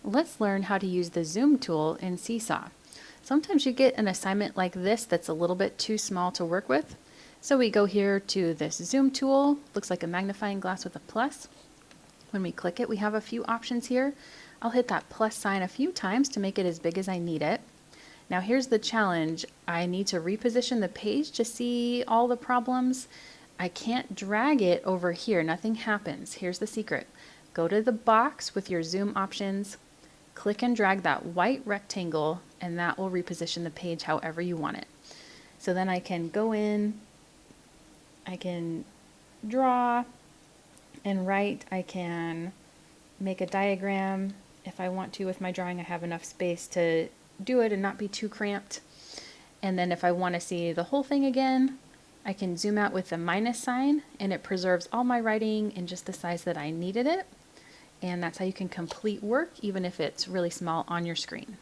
Let's learn how to use the zoom tool in Seesaw. Sometimes you get an assignment like this that's a little bit too small to work with. So we go here to this zoom tool, looks like a magnifying glass with a plus. When we click it, we have a few options here. I'll hit that plus sign a few times to make it as big as I need it. Now here's the challenge. I need to reposition the page to see all the problems. I can't drag it over here, nothing happens. Here's the secret. Go to the box with your zoom options, click and drag that white rectangle, and that will reposition the page however you want it. So then I can go in, I can draw and write, I can make a diagram if I want to. With my drawing, I have enough space to do it and not be too cramped. And then if I want to see the whole thing again, I can zoom out with the minus sign and it preserves all my writing in just the size that I needed it. And that's how you can complete work even if it's really small on your screen.